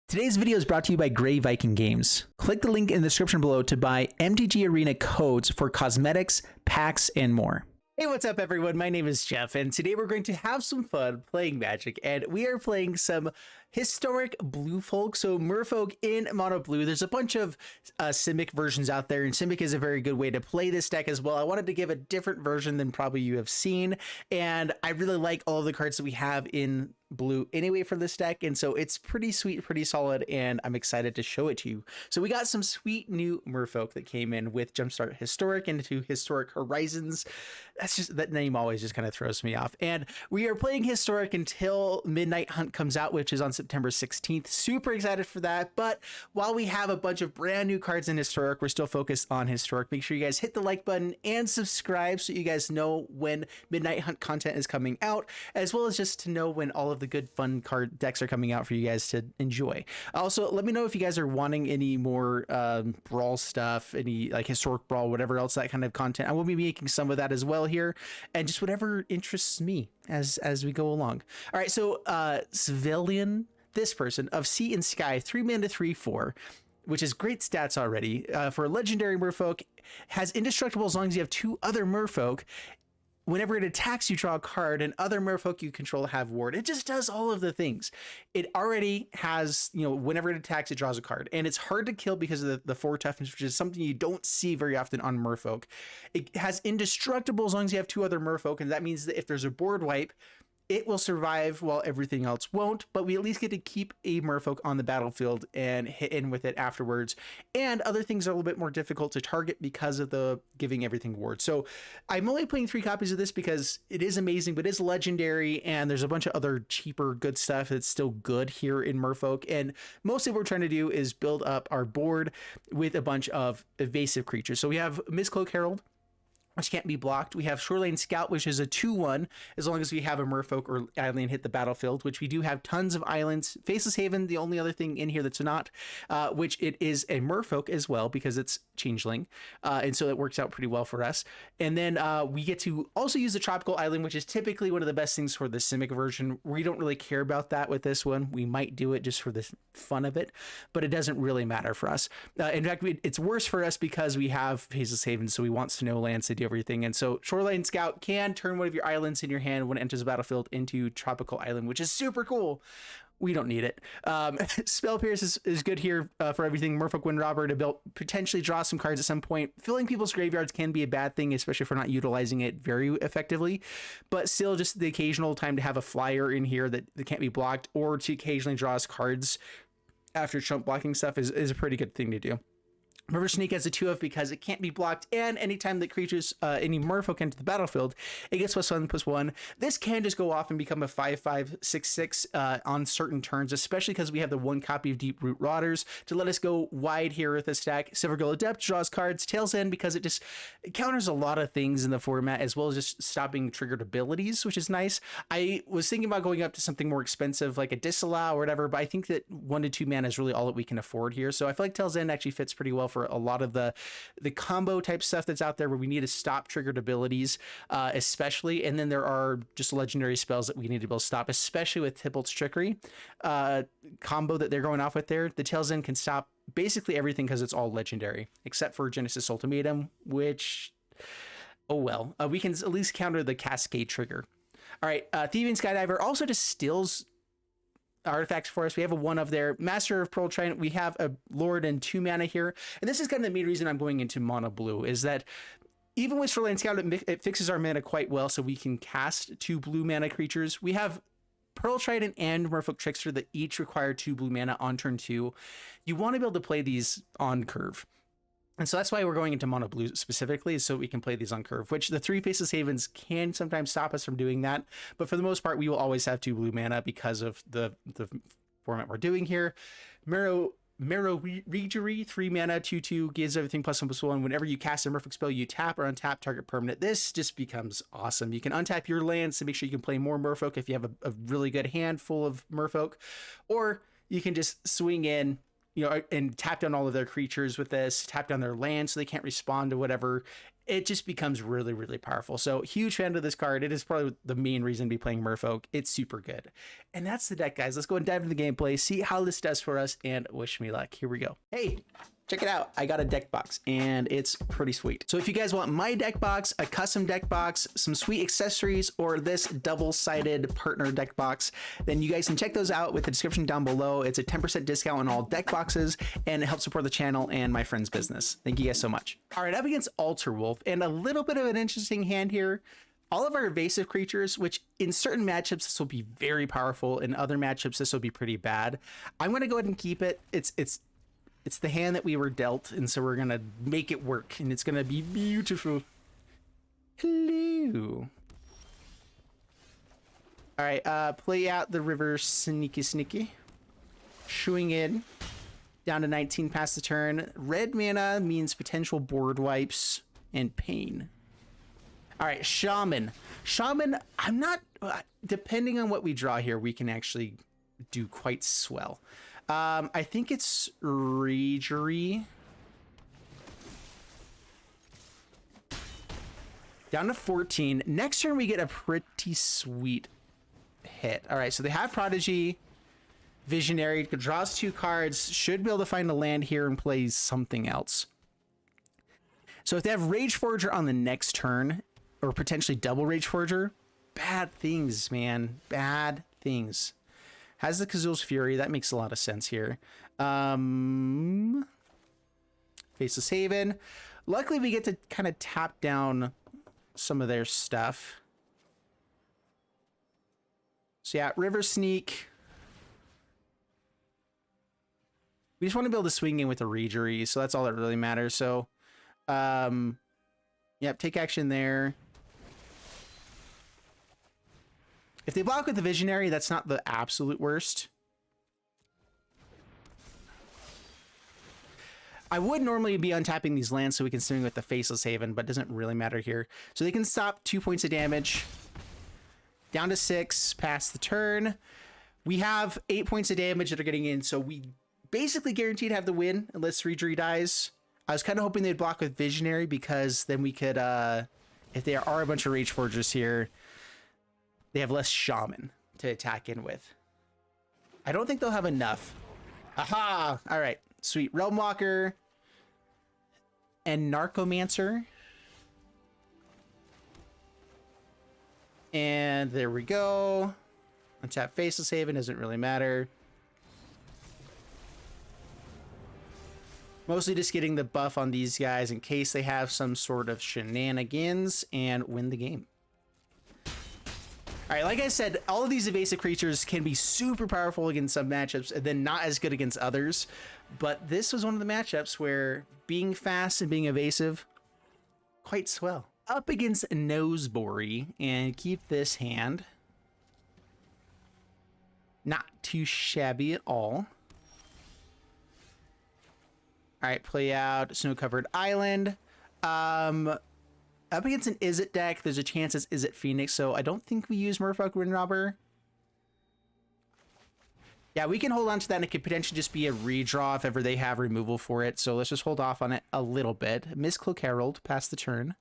Today's video is brought to you by Grey Viking Games. Click the link in the description below to buy mtg Arena codes for cosmetics, packs, and more. Hey, what's up everyone? My name is Jeff, and today we're going to have some fun playing Magic, and we are playing some historic blue folk, so Merfolk in mono blue. There's a bunch of Simic versions out there, and Simic is a very good way to play this deck as well. I wanted to give a different version than probably you have seen, and I really like all of the cards that we have in blue anyway for this deck, and so it's pretty sweet, pretty solid, and I'm excited to show it to you. So we got some sweet new Merfolk that came in with Jumpstart Historic into Historic Horizons. That's just, that name always just kind of throws me off. And we are playing Historic until Midnight Hunt comes out, which is on September 16th. Super excited for that. But while we have a bunch of brand new cards in Historic, we're still focused on Historic. Make sure you guys hit the like button and subscribe so you guys know when Midnight Hunt content is coming out, as well as just to know when all of the good fun card decks are coming out for you guys to enjoy. Also, let me know if you guys are wanting any more brawl stuff, any like historic brawl, whatever else, that kind of content. I will be making some of that as well here, and just whatever interests me as we go along. All right, so Svyelun, this person of Sea and Sky, 3 mana 3/4, which is great stats already for a legendary Merfolk, has indestructible as long as you have 2 other Merfolk. Whenever it attacks, you draw a card, and other Merfolk you control have ward. It just does all of the things. It already has, you know, whenever it attacks, it draws a card, and it's hard to kill because of the 4 toughness, which is something you don't see very often on Merfolk. It has indestructible as long as you have 2 other Merfolk, and that means that if there's a board wipe, it will survive while everything else won't, but we at least get to keep a Merfolk on the battlefield and hit in with it afterwards. And other things are a little bit more difficult to target because of the giving everything ward. So I'm only playing 3 copies of this because it is amazing, but it's legendary, and there's a bunch of other cheaper good stuff that's still good here in Merfolk. And mostly what we're trying to do is build up our board with a bunch of evasive creatures. So we have Mist-Cloaked Herald, which can't be blocked. We have Shoreline Scout, which is a 2/1, as long as we have a Merfolk or island hit the battlefield, which we do have tons of islands. Faceless Haven, the only other thing in here that's not, which it is a Merfolk as well, because it's Changeling, and so it works out pretty well for us. And then we get to also use the Tropical Island, which is typically one of the best things for the Simic version. We don't really care about that with this one. We might do it just for the fun of it, but it doesn't really matter for us. In fact, it's worse for us because we have Faceless Haven, so we want Snow Lands to do everything. And so Shoreline Scout can turn one of your islands in your hand when it enters the battlefield into Tropical Island, which is super cool. We don't need it. Spell Pierce is good here for everything. Merfolk Windrobber to potentially draw some cards at some point. Filling people's graveyards can be a bad thing, especially if we're not utilizing it very effectively, but still just the occasional time to have a flyer in here that can't be blocked, or to occasionally draw us cards after chump blocking stuff is a pretty good thing to do. River Sneak has a 2/of because it can't be blocked, and anytime that creatures, any Merfolk enter the battlefield, it gets +1/+1. This can just go off and become a 5/5/6/6 on certain turns, especially because we have the 1 copy of Deeproot Waters to let us go wide here with this deck. Silvergill Adept draws cards. Tails End because it counters a lot of things in the format, as well as just stopping triggered abilities, which is nice. I was thinking about going up to something more expensive like a Disallow or whatever, but I think that 1 to 2 mana is really all that we can afford here. So I feel like Tails End actually fits pretty well for a lot of the combo type stuff that's out there where we need to stop triggered abilities, especially. And then there are just legendary spells that we need to be able to stop, especially with Tybalt's Trickery combo that they're going off with there. The Tails End can stop basically everything because it's all legendary, except for Genesis Ultimatum, which, oh well. We can at least counter the Cascade trigger. All right, Thieving Skydiver also just steals artifacts for us. We have a 1/of there. Master of Pearl Trident, we have a Lord and 2 mana here, and this is kind of the main reason I'm going into mono blue, is that even with Shoreline Scout, it fixes our mana quite well, so we can cast 2 blue mana creatures. We have Pearl Trident and Merfolk Trickster that each require 2 blue mana on turn 2. You want to be able to play these on curve. And so that's why we're going into mono blue specifically, so we can play these on curve, which the 3 Faceless Havens can sometimes stop us from doing that. But for the most part, we will always have 2 blue mana because of the format we're doing here. Merrow Reejerey, 3 mana, 2/2, gives everything +1/+1. Whenever you cast a Merfolk spell, you tap or untap target permanent. This just becomes awesome. You can untap your lands to make sure you can play more Merfolk if you have a really good hand full of Merfolk, or you can just swing in, you know, and tap down all of their creatures with this, tap down their land so they can't respond to whatever, it just becomes really, really powerful. So huge fan of this card. It is probably the main reason to be playing Merfolk. It's super good. And that's the deck, guys. Let's go and dive into the gameplay, see how this does for us, and wish me luck. Here we go. Hey, check it out. I got a deck box and it's pretty sweet. So if you guys want my deck box, a custom deck box, some sweet accessories, or this double-sided partner deck box, then you guys can check those out with the description down below. It's a 10% discount on all deck boxes and it helps support the channel and my friend's business. Thank you guys so much. All right, up against Altar Wolf, and a little bit of an interesting hand here. All of our evasive creatures, which in certain matchups this will be very powerful, in other matchups this will be pretty bad. I'm going to go ahead and keep it. It's the hand that we were dealt, and so we're gonna make it work, and it's gonna be beautiful. Hello. All right, play out the river sneaky. Shooing in, down to 19 past the turn. Red mana means potential board wipes and pain. All right, Shaman. I'm not, depending on what we draw here, we can actually do quite swell. I think it's Reejerey. Down to 14. Next turn, we get a pretty sweet hit. All right, so they have Prodigy, Visionary, draws 2 cards, should be able to find a land here and play something else. So if they have Rage Forger on the next turn, or potentially double Rage Forger, bad things, man. Bad things. Has the Kazul's Fury. That makes a lot of sense here. Faceless Haven. Luckily, we get to kind of tap down some of their stuff. So yeah, River Sneak. We just want to be able to swing in with the Reejerey, so that's all that really matters. So, yep, take action there. If they block with the Visionary, that's not the absolute worst. I would normally be untapping these lands so we can swing with the Faceless Haven, but it doesn't really matter here. So they can stop 2 points of damage. Down to 6 past the turn. We have 8 points of damage that are getting in, so we basically guaranteed to have the win unless Reejerey dies. I was kind of hoping they'd block with Visionary because then we could, if there are a bunch of Rage Forgers here, they have less Shaman to attack in with. I don't think they'll have enough. Aha! All right, sweet. Realm Walker and Narcomancer. And there we go. Untap Faceless Haven, doesn't really matter. Mostly just getting the buff on these guys in case they have some sort of shenanigans and win the game. All right, like I said, all of these evasive creatures can be super powerful against some matchups and then not as good against others. But this was one of the matchups where being fast and being evasive, quite swell. Up against Nosebori, and keep this hand. Not too shabby at all. All right, play out Snow-Covered Island. Up against an Izzet deck, there's a chance it's Izzet Phoenix, so I don't think we use Merfolk Windrobber. Yeah, we can hold on to that, and it could potentially just be a redraw if ever they have removal for it, so let's just hold off on it a little bit. Mist-Cloaked Herald, past the turn.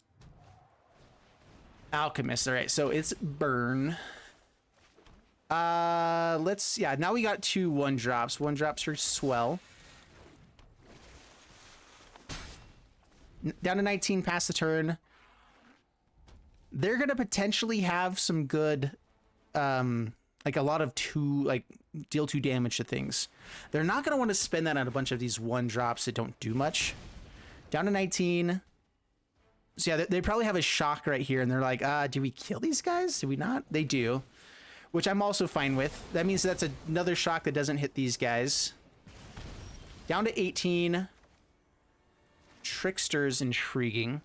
Alchemist, all right, so it's burn. Yeah, now we got 2 1-drops. 1-drops are swell. Down to 19 past the turn. They're gonna potentially have some good, like a lot of deal 2 damage to things. They're not gonna want to spend that on a bunch of these 1-drops that don't do much. Down to 19. So yeah, they probably have a shock right here, and they're like, do we kill these guys? Do we not? They do, which I'm also fine with. That means that's another shock that doesn't hit these guys. Down to 18. Trickster's intriguing.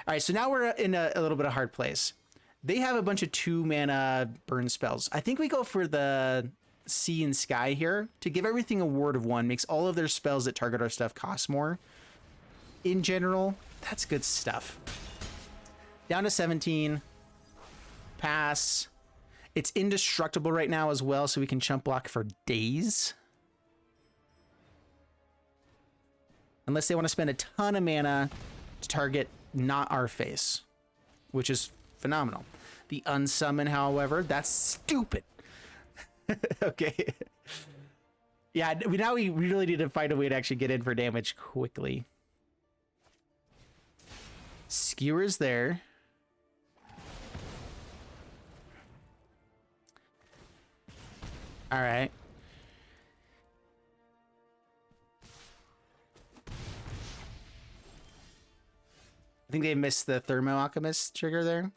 All right, so now we're in a little bit of hard place. They have a bunch of 2-mana burn spells. I think we go for the Sea and Sky here to give everything a ward of 1. Makes all of their spells that target our stuff cost more. In general, that's good stuff. Down to 17. Pass. It's indestructible right now as well, so we can chump block for days. Unless they want to spend a ton of mana to target not our face, which is phenomenal. The unsummon, however, that's stupid. Okay. Yeah, now we really need to find a way to actually get in for damage quickly. Skewer's there. All right. I think they missed the Thermo Alchemist trigger there.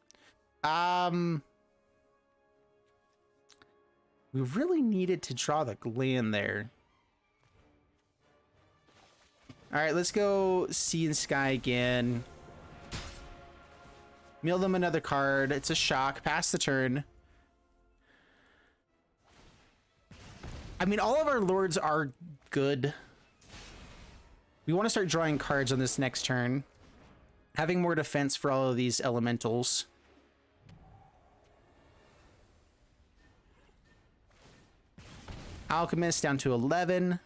We really needed to draw the land there. All right, let's go Sea and Sky again. Mill them another card. It's a shock. Pass the turn. I mean, all of our lords are good. We want to start drawing cards on this next turn. Having more defense for all of these elementals. Alchemist down to 11.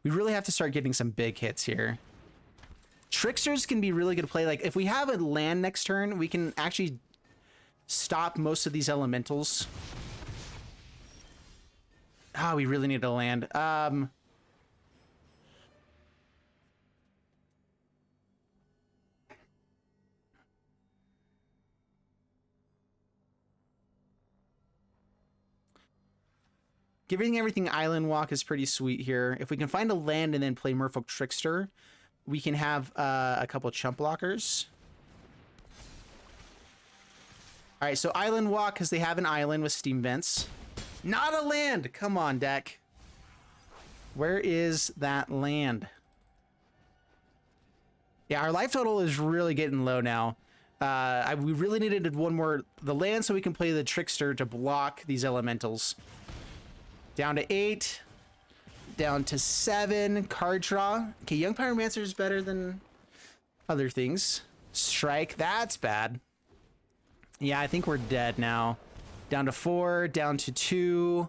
We really have to start getting some big hits here. Tricksters can be really good to play. Like, if we have a land next turn, we can actually stop most of these elementals. Ah, we really need a land. Giving everything Island Walk is pretty sweet here. If we can find a land and then play Merfolk Trickster, we can have a couple chump blockers. All right, so Island Walk, because they have an island with steam vents. Not a land! Come on, deck. Where is that land? Yeah, our life total is really getting low now. We really needed one more the land so we can play the Trickster to block these elementals. Down to 8. Down to 7. Card draw. Okay, Young Pyromancer is better than other things. Strike. That's bad. Yeah, I think we're dead now. Down to 4. Down to 2.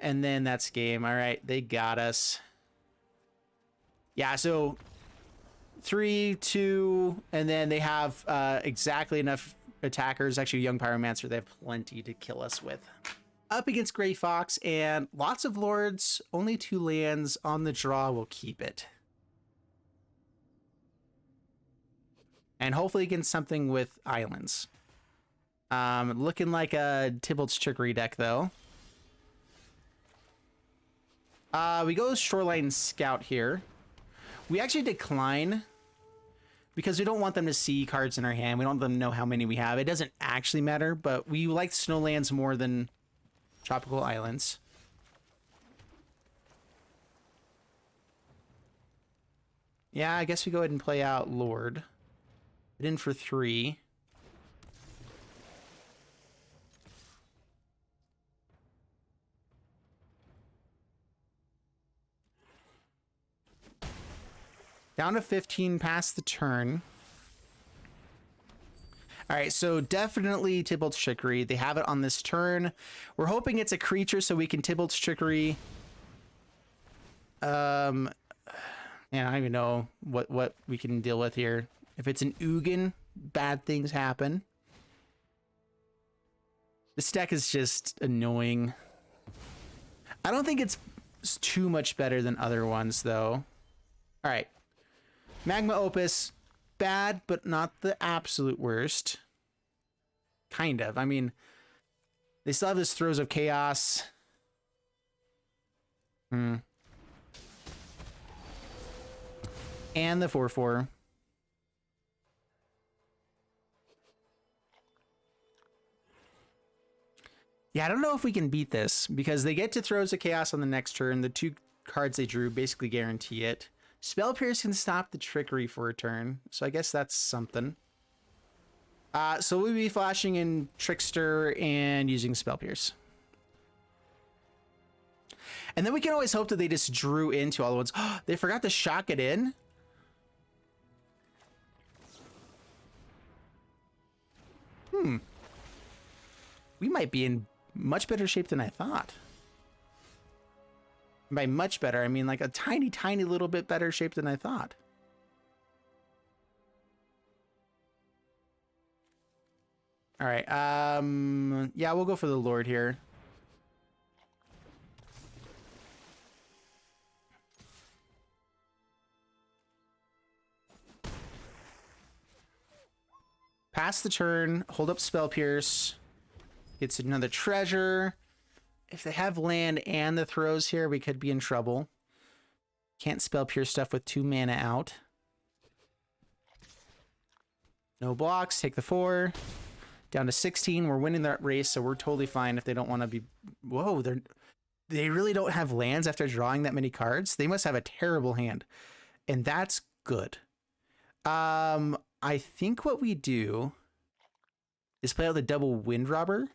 And then that's game. All right, they got us. Yeah, so 3, 2, and then they have exactly enough attackers. Actually, Young Pyromancer, they have plenty to kill us with. Up against Gray Fox and lots of lords, only 2 lands on the draw will keep it. And hopefully against something with islands. Looking like a Tybalt's Trickery deck though. We go Shoreline Scout here. We actually decline because we don't want them to see cards in our hand. We don't want them to know how many we have. It doesn't actually matter, but we like Snowlands more than Tropical Islands. Yeah, I guess we go ahead and play out Lord. Get in for 3. Down to 15 past the turn. All right, so definitely Tybalt's Trickery. They have it on this turn. We're hoping it's a creature so we can Tybalt's Trickery. Yeah, I don't even know what we can deal with here. If it's an Ugin, bad things happen. This deck is just annoying. I don't think it's too much better than other ones, though. All right. Magma Opus. Bad, but not the absolute worst. Kind of. I mean, they still have this Throes of Chaos. And the 4/4. Yeah, I don't know if we can beat this because they get to Throes of Chaos on the next turn. The 2 cards they drew basically guarantee it. Spell Pierce can stop the Trickery for a turn, so I guess that's something. So we'll be flashing in Trickster and using Spell Pierce. And then we can always hope that they just drew into all the ones. They forgot to shock it in? We might be in much better shape than I thought. By much better, I mean like a tiny, tiny little bit better shape than I thought. All right. Yeah, we'll go for the Lord here. Pass the turn, hold up Spell Pierce. Gets another treasure. If they have land and the throws here, we could be in trouble. Can't Spell Pierce stuff with 2 mana out. No blocks, take the 4. Down to 16. We're winning that race, so we're totally fine if they don't want to be... Whoa, they really don't have lands after drawing that many cards? They must have a terrible hand. And that's good. I think what we do is play out the double Windrobber.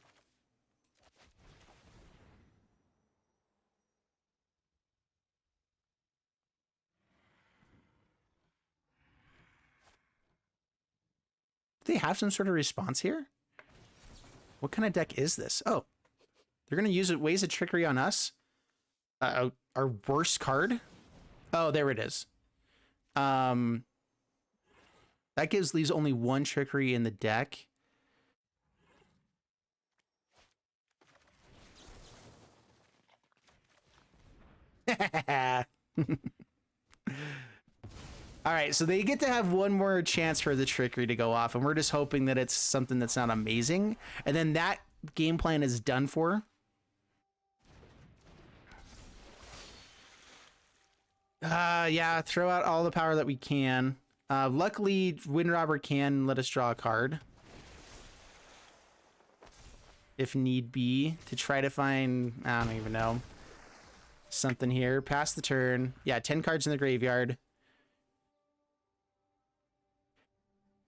Do they have some sort of response here? What kind of deck is this? Oh, they're going to use Ways of Trickery on us. Our worst card. Oh, there it is. That leaves only 1 trickery in the deck. All right, so they get to have one more chance for the trickery to go off, and we're just hoping that it's something that's not amazing. And then that game plan is done for. Yeah, throw out all the power that we can. Luckily, Windrobber can let us draw a card. If need be, to try to find, I don't even know, something here. Pass the turn. Yeah, 10 cards in the graveyard.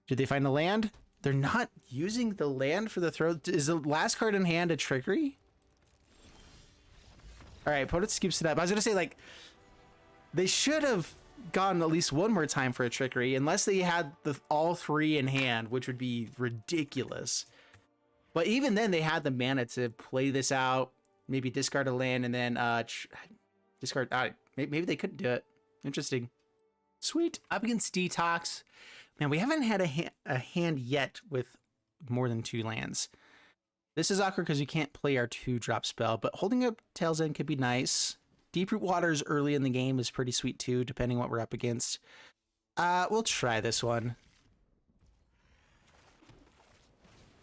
Did they find the land? They're not using the land for the throw. Is the last card in hand a trickery? All right, opponent skips it up. I was going to say, like, they should have gone at least one more time for a trickery, unless they had all 3 in hand, which would be ridiculous. But even then, they had the mana to play this out, maybe discard a land, and then discard. Maybe they couldn't do it. Interesting. Sweet. Up against Detox. Man, we haven't had a hand yet with more than 2 lands. This is awkward because we can't play our 2-drop spell, but holding up Tail's End could be nice. Deeproot Waters early in the game is pretty sweet too, depending what we're up against. We'll try this one.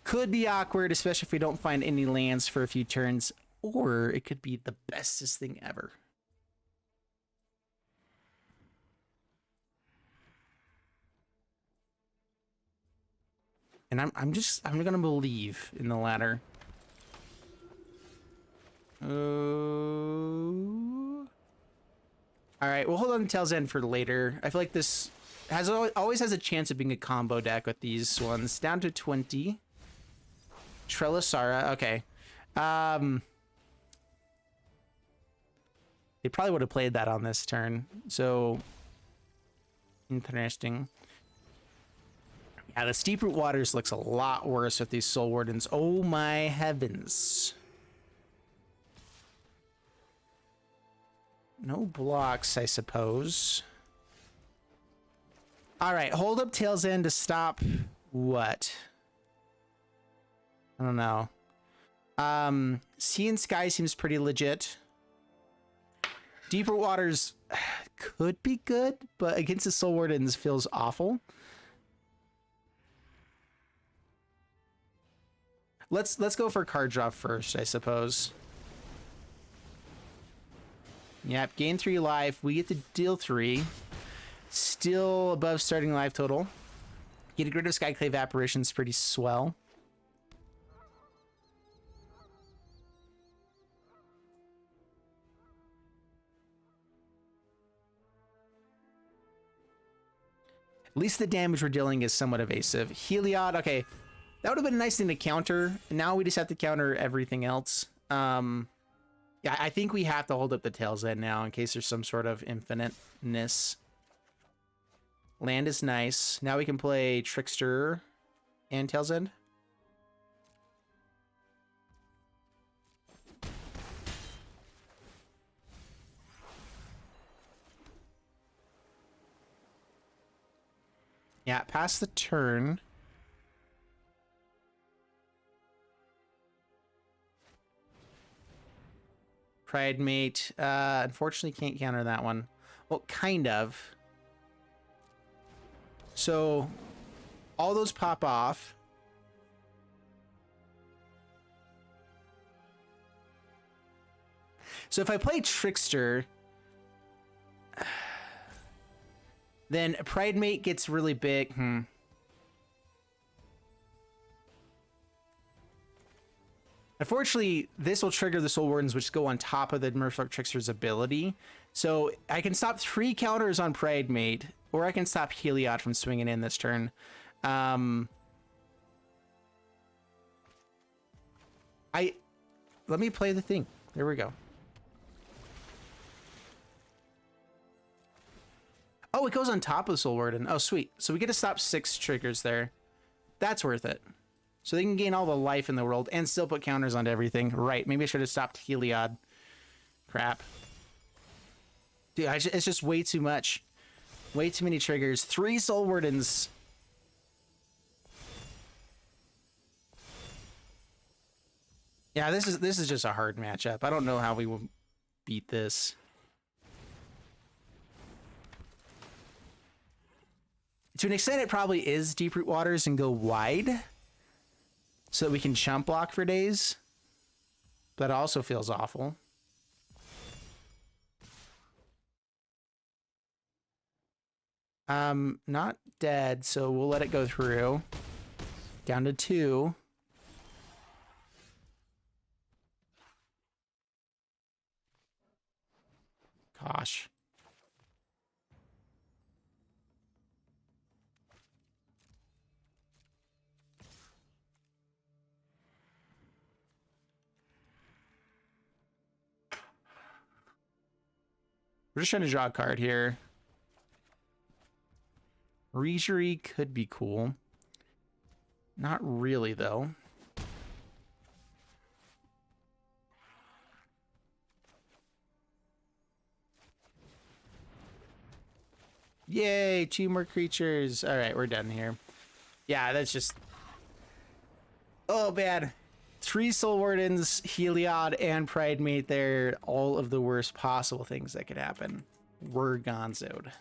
Could be awkward, especially if we don't find any lands for a few turns, or it could be the bestest thing ever. And I'm gonna believe in the latter. All right, we'll hold on to Tail's End for later. I feel like this always has a chance of being a combo deck with these ones. Down to 20. Trellisara, okay. They probably would have played that on this turn. So interesting. Yeah, the Deeproot Waters looks a lot worse with these Soul Wardens. Oh my heavens. No blocks, I suppose. All right, hold up Tail's End to stop what? I don't know. Sea and Sky seems pretty legit. Deeproot Waters could be good, but against the Soul Wardens feels awful. Let's go for card draw first, I suppose. Yep, gain 3 life. We get to deal 3. Still above starting life total. Getting rid of Skyclave Apparition's pretty swell. At least the damage we're dealing is somewhat evasive. Heliod, okay. That would have been a nice thing to counter. Now we just have to counter everything else. Yeah, I think we have to hold up the Tail's End now in case there's some sort of infiniteness. Land is nice. Now we can play Trickster and Tail's End. Yeah, pass the turn. Pride Mate. Unfortunately can't counter that one. Well, kind of. So all those pop off. So if I play Trickster, then Pride Mate gets really big. Unfortunately, this will trigger the Soul Wardens, which go on top of the Merfolk Trickster's ability. So I can stop 3 counters on Pride Mate, or I can stop Heliod from swinging in this turn. Let me play the thing. There we go. Oh, it goes on top of the Soul Warden. Oh, sweet. So we get to stop 6 triggers there. That's worth it. So they can gain all the life in the world and still put counters onto everything. Right. Maybe I should have stopped Heliod. Crap. Dude, it's just way too much. Way too many triggers. 3 Soul Wardens. Yeah, this is just a hard matchup. I don't know how we will beat this. To an extent, it probably is Deeproot Waters and go wide so that we can chump block for days. That also feels awful. Not dead, so we'll let it go through. Down to 2. Gosh. We're just trying to draw a card here. Reejerey could be cool. Not really, though. Yay, 2 more creatures. All right, we're done here. Yeah, that's just... Oh, bad. 3 Soul Wardens, Heliod, and Pride Mate there. All of the worst possible things that could happen. We're gonzoed.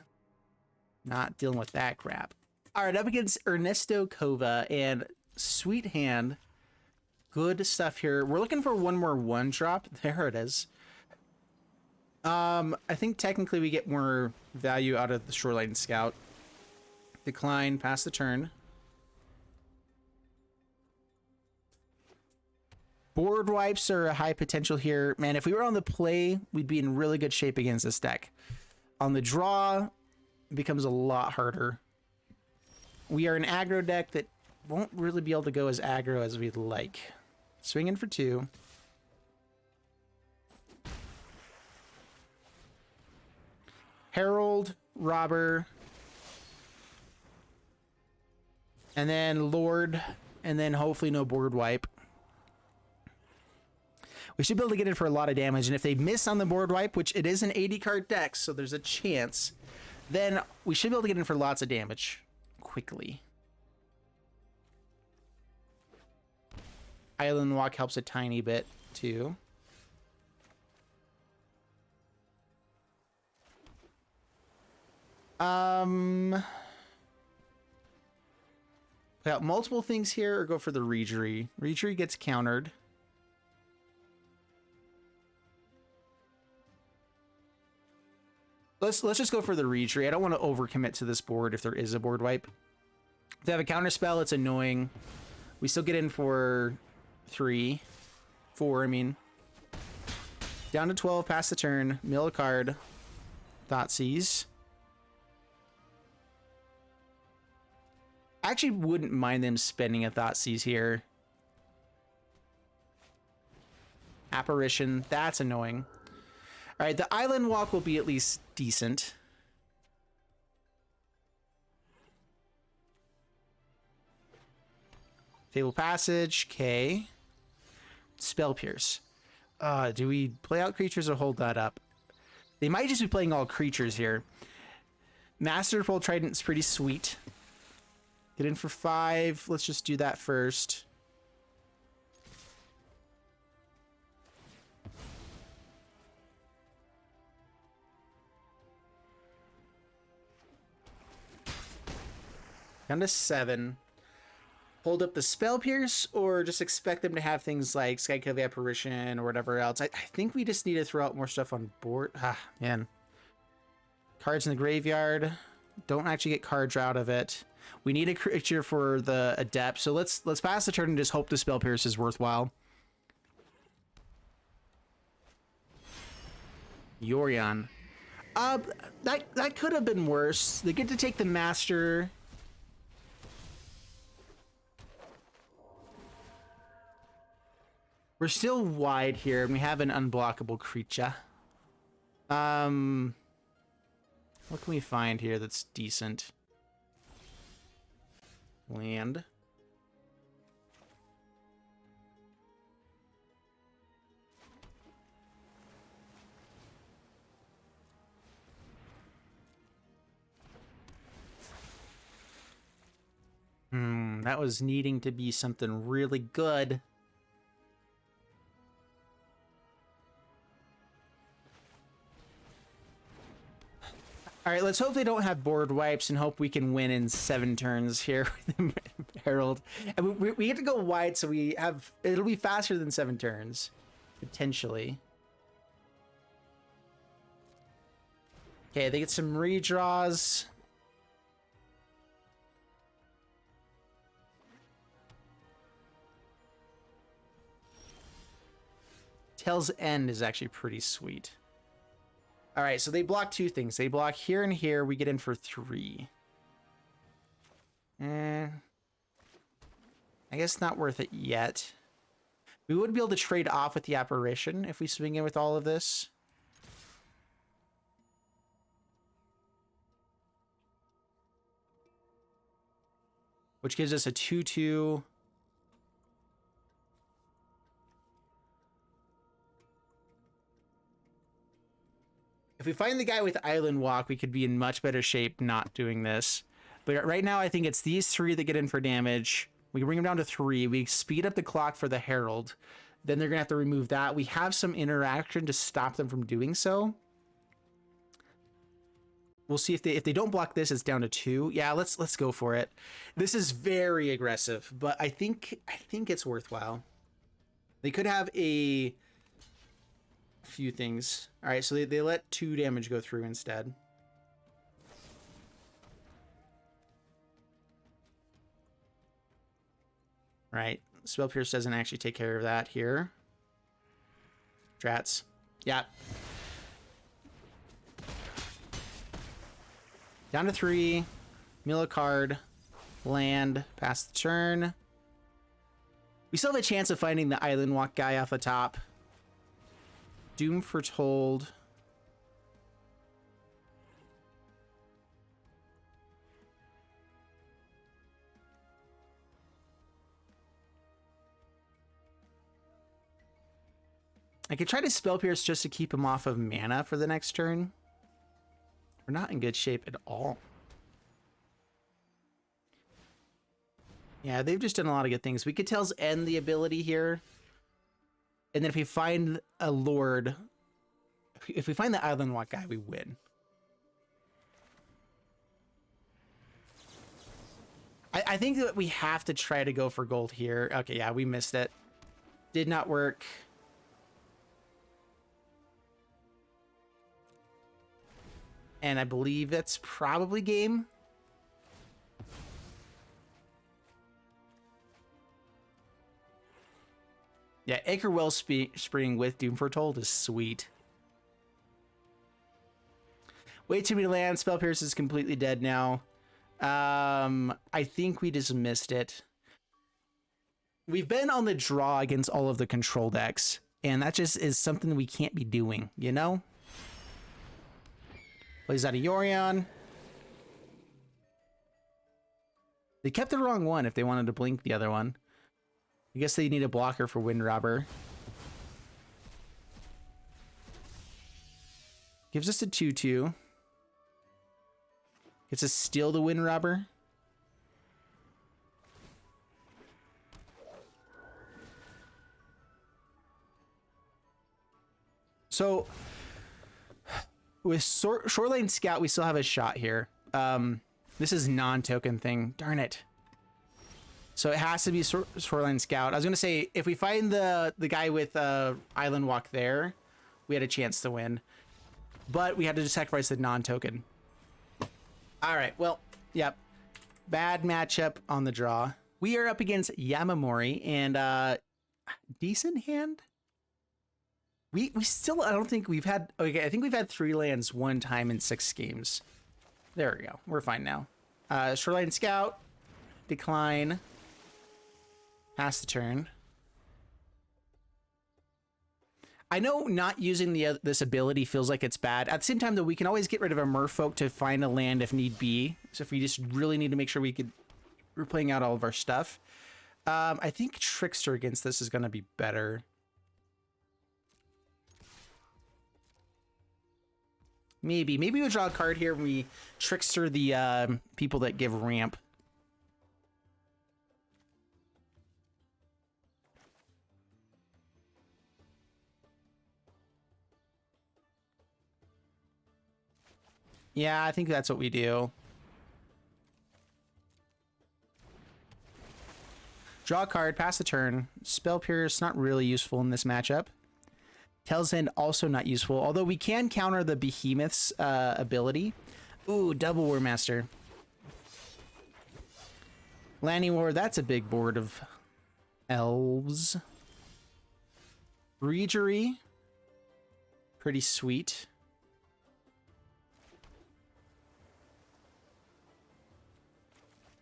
Not dealing with that crap. All right, up against Ernesto Kova, and sweet hand. Good stuff here. We're looking for one more 1-drop. There it is. I think technically we get more value out of the Shoreline Scout. Decline, pass the turn. Board wipes are a high potential here. Man, if we were on the play, we'd be in really good shape against this deck. On the draw, it becomes a lot harder. We are an aggro deck that won't really be able to go as aggro as we'd like. Swinging for 2. Herald, Robber, and then Lord, and then hopefully no board wipe. We should be able to get in for a lot of damage, and if they miss on the board wipe, which it is an 80-card deck, so there's a chance, then we should be able to get in for lots of damage quickly. Island Walk helps a tiny bit, too. We got multiple things here, or go for the Reejerey. Reejerey gets countered. Let's just go for the Reejerey. I don't want to overcommit to this board if there is a board wipe. If they have a counter spell, it's annoying. We still get in for 4, I mean. Down to 12, pass the turn, mill a card. Thoughtseize. I actually wouldn't mind them spending a Thoughtseize here. Apparition, that's annoying. All right, the Island Walk will be at least decent. Fable Passage, K. Spell Pierce. Do we play out creatures or hold that up? They might just be playing all creatures here. Masterful Trident's pretty sweet. Get in for 5. Let's just do that first. Down to 7. Hold up the Spell Pierce, or just expect them to have things like Skycove Apparition or whatever else. I think we just need to throw out more stuff on board. Ah, man. Cards in the graveyard. Don't actually get cards out of it. We need a creature for the Adept, so let's pass the turn and just hope the Spell Pierce is worthwhile. Yorion. That could have been worse. They get to take the Master. We're still wide here, and we have an unblockable creature. What can we find here that's decent? Land. That was needing to be something really good. All right, let's hope they don't have board wipes and hope we can win in 7 turns here with the Herald. And we get to go wide, so it'll be faster than 7 turns, potentially. Okay, they get some redraws. Tail's End is actually pretty sweet. All right, so they block 2 things. They block here and here. We get in for 3. I guess not worth it yet. We would be able to trade off with the Apparition if we swing in with all of this. Which gives us a 2/2. If we find the guy with Island Walk, we could be in much better shape not doing this. But right now, I think it's these 3 that get in for damage. We bring them down to 3. We speed up the clock for the Herald. Then they're going to have to remove that. We have some interaction to stop them from doing so. We'll see if they don't block this, it's down to 2. Yeah, let's go for it. This is very aggressive, but I think it's worthwhile. They could have a few things. All right, so they let 2 damage go through instead. Right, Spell Pierce doesn't actually take care of that here. Drats. Yeah. Down to 3. Mill a card. Land. Pass the turn. We still have a chance of finding the Island Walk guy off the top. Doom Foretold. I could try to Spell Pierce just to keep him off of mana for the next turn. We're not in good shape at all. Yeah, they've just done a lot of good things. We could Tail's End the ability here. And then if we find a Lord, if we find the Island Walk guy, we win. I think that we have to try to go for gold here. Okay, yeah, we missed it. Did not work. And I believe that's probably game. Yeah, Acre Wellspring with Doom Foretold is sweet. Way too many lands. Spell Pierce is completely dead now. I think we just missed it. We've been on the draw against all of the control decks, and that just is something we can't be doing, you know? Plays out of Yorion. They kept the wrong one if they wanted to blink the other one. I guess they need a blocker for Windrobber. Gives us a 2/2. Gets us steal the Windrobber. So with Shoreline Scout, we still have a shot here. This is non-token thing. Darn it. So it has to be Shoreline Scout. I was gonna say if we find the guy with Island Walk there, we had a chance to win, but we had to sacrifice the non-token. All right. Well, yep. Bad matchup on the draw. We are up against Yamamori and decent hand. We still, I don't think we've had, okay, I think we've had 3 lands one time in 6 games. There we go. We're fine now. Shoreline Scout, decline, pass the turn. I know not using this ability feels like it's bad. At the same time, though, we can always get rid of a Merfolk to find a land if need be. So if we just really need to make sure we're playing out all of our stuff. I think Trickster against this is going to be better. Maybe we'll draw a card here when we Trickster the people that give ramp. Yeah, I think that's what we do. Draw a card, pass the turn. Spell Pierce, not really useful in this matchup. Tail's End, also not useful, although we can counter the Behemoth's ability. Ooh, double War Master. Landing War, that's a big board of elves. Reejerey, pretty sweet.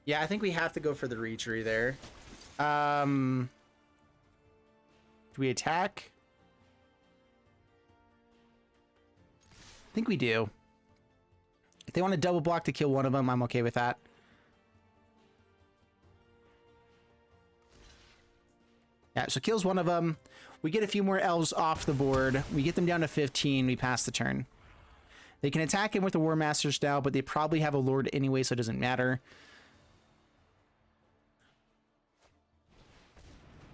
Yeah, I think we have to go for the Reejerey there. Do we attack? I think we do. If they want to double block to kill one of them, I'm okay with that. Yeah, so kills one of them. We get a few more elves off the board. We get them down to 15. We pass the turn. They can attack him with the War Masters now, but they probably have a Lord anyway, so it doesn't matter.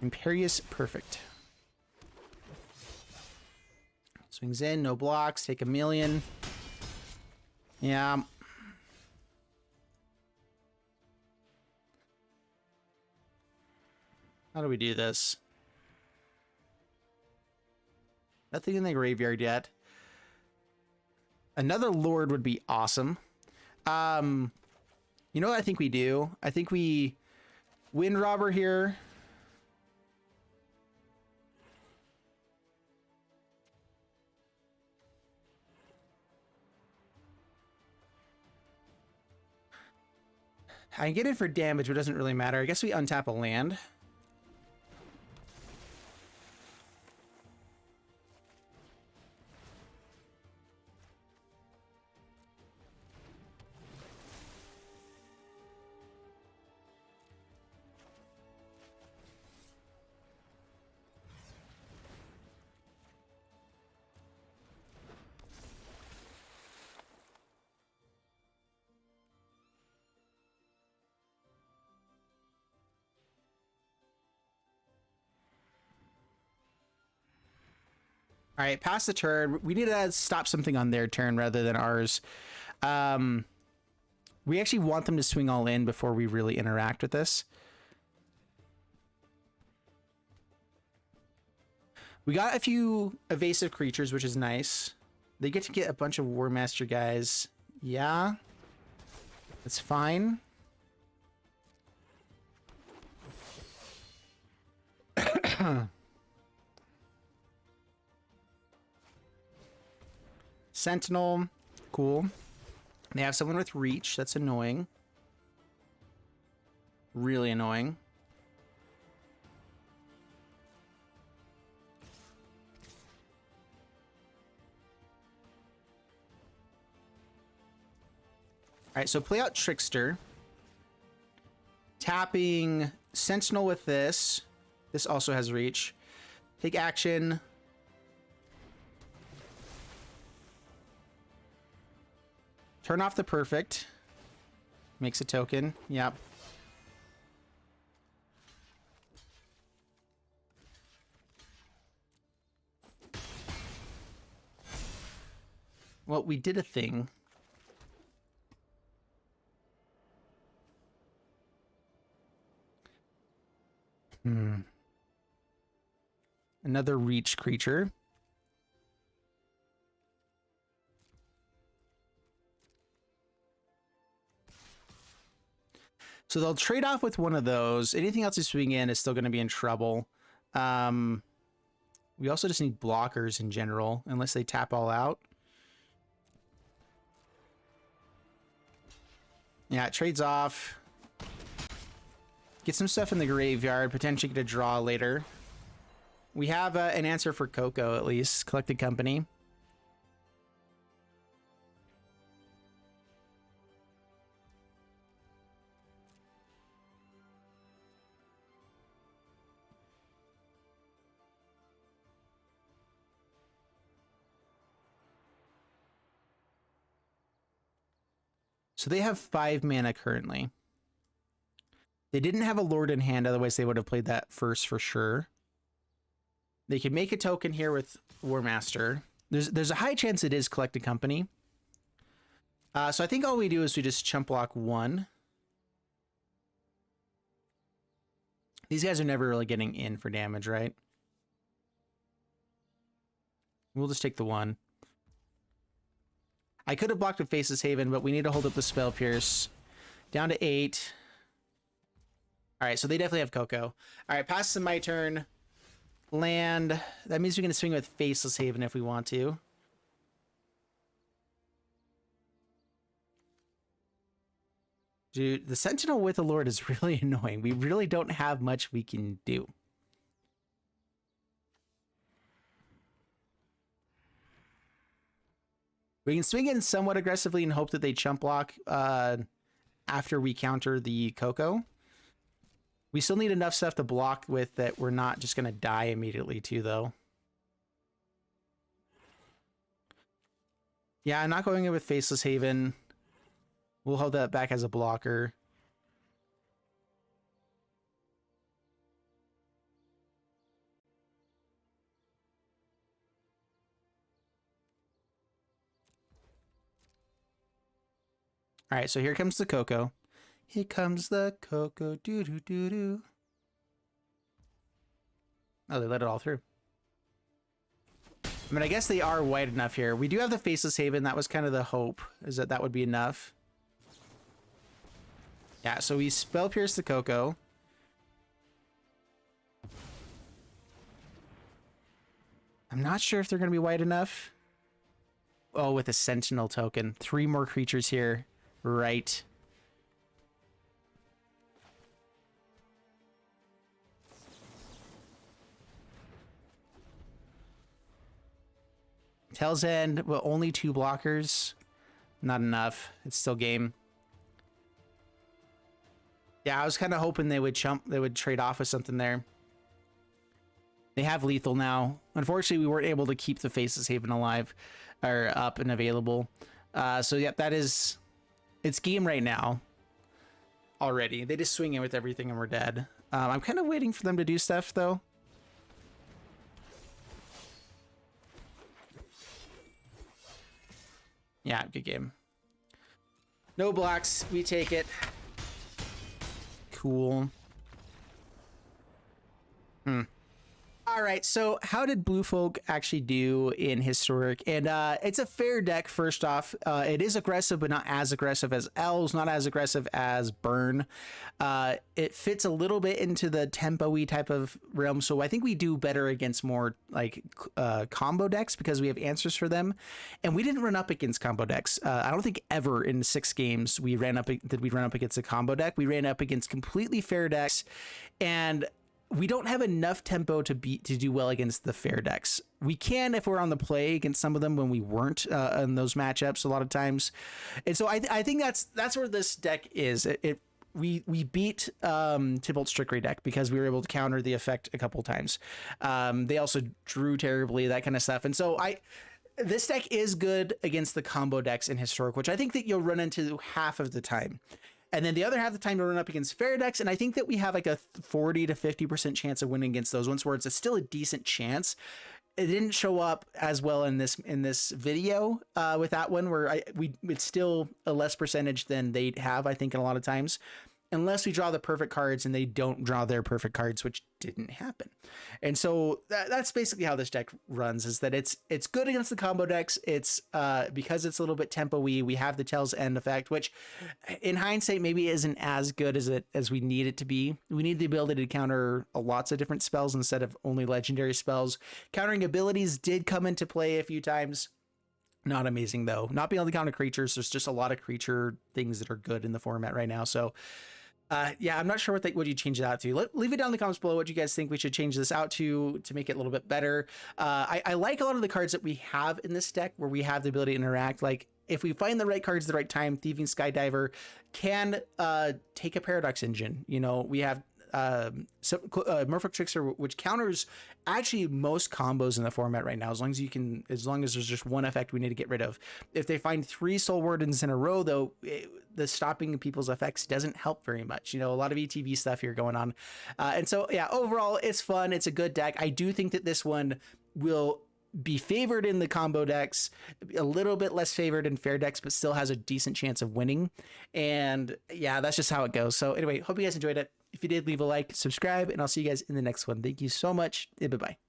Imperious, perfect. Swings in, no blocks, take 1,000,000. Yeah. How do we do this? Nothing in the graveyard yet. Another Lord would be awesome. You know what I think we do? I think we Windrobber here. I get it for damage, but it doesn't really matter. I guess we untap a land. All right, pass the turn. We need to stop something on their turn rather than ours. We actually want them to swing all in before we really interact with this. We got a few evasive creatures, which is nice. They get to get a bunch of War Master guys. Yeah, that's fine. Sentinel, cool. They have someone with reach. That's annoying. Really annoying. All right, so play out Trickster. Tapping Sentinel with this. This also has reach. Take action. Turn off the perfect. Makes a token. Yep. Well, we did a thing. Another reach creature. So they'll trade off with one of those. Anything else you swing in is still going to be in trouble. We also just need blockers in general, unless they tap all out. Yeah, it trades off. Get some stuff in the graveyard, potentially get a draw later. We have an answer for Coco, at least. Collected Company. So they have 5 mana currently. They didn't have a Lord in hand, otherwise they would have played that first for sure. They can make a token here with War Master. There's a high chance it is Collected Company. So I think all we do is we just chump block 1. These guys are never really getting in for damage, right? We'll just take the 1. I could have blocked with Faceless Haven, but we need to hold up the Spell Pierce. Down to 8. All right, so they definitely have Coco. All right, passes to my turn. Land. That means we're going to swing with Faceless Haven if we want to. Dude, the Sentinel with the Lord is really annoying. We really don't have much we can do. We can swing in somewhat aggressively and hope that they chump block after we counter the Coco. We still need enough stuff to block with that we're not just going to die immediately too, though. Yeah, I'm not going in with Faceless Haven. We'll hold that back as a blocker. All right, so here comes the Coco. Here comes the Coco. Doo doo doo doo. Oh, they let it all through. I mean, I guess they are white enough here. We do have the Faceless Haven. That was kind of the hope, is that that would be enough. Yeah, so we Spell Pierce the Coco. I'm not sure if they're going to be white enough. Oh, with a Sentinel token. 3 more creatures here. Right. Tail's End, well, only 2 blockers. Not enough. It's still game. Yeah, I was kind of hoping they would trade off with something there. They have lethal now. Unfortunately, we weren't able to keep the Faceless Haven alive or up and available. So yeah, it's game right now already. They just swing in with everything and we're dead. I'm kind of waiting for them to do stuff though. Yeah, good game. No blocks, we take it. Cool. All right, so how did Blue Folk actually do in Historic? And it's a fair deck, first off. It is aggressive, but not as aggressive as Elves, not as aggressive as Burn. It fits a little bit into the tempo-y type of realm, so I think we do better against more like combo decks because we have answers for them. And we didn't run up against combo decks. I don't think ever in 6 games we run up against a combo deck. We ran up against completely fair decks, and we don't have enough tempo to do well against the fair decks. We can if we're on the play against some of them when we weren't in those matchups a lot of times. And so I think that's where this deck is. We beat Tybalt's Trickery deck because we were able to counter the effect a couple times. They also drew terribly, that kind of stuff. And so this deck is good against the combo decks in Historic, which I think that you'll run into half of the time. And then the other half of the time to run up against fair decks. And I think that we have like a 40 to 50% chance of winning against those ones where it's still a decent chance. It didn't show up as well in this video with that one where it's still a less percentage than they'd have, I think, in a lot of times. unless we draw the perfect cards, and they don't draw their perfect cards, which didn't happen. And so that's basically how this deck runs, is that it's good against the combo decks. It's because it's a little bit tempo-y, we have the Tails End effect, which in hindsight maybe isn't as good as we need it to be. We need the ability to counter lots of different spells instead of only legendary spells. Countering abilities did come into play a few times. Not amazing though. Not being able to counter creatures. There's just a lot of creature things that are good in the format right now. So yeah, I'm not sure what you change it out to. Leave it down in the comments below what you guys think we should change this out to make it a little bit better. I like a lot of the cards that we have in this deck where we have the ability to interact. Like if we find the right cards at the right time, Thieving Skydiver can take a Paradox Engine. You know, we have Merfolk Trickster, which counters actually most combos in the format right now, as long as there's just one effect we need to get rid of. If they find 3 Soul Wardens in a row though, the stopping people's effects doesn't help very much. You know, a lot of ETB stuff here going on. And so yeah, overall it's fun. It's a good deck. I do think that this one will be favored in the combo decks, a little bit less favored in fair decks, but still has a decent chance of winning. And yeah, that's just how it goes. So anyway, hope you guys enjoyed it. If you did, leave a like, subscribe, and I'll see you guys in the next one. Thank you so much. Bye-bye.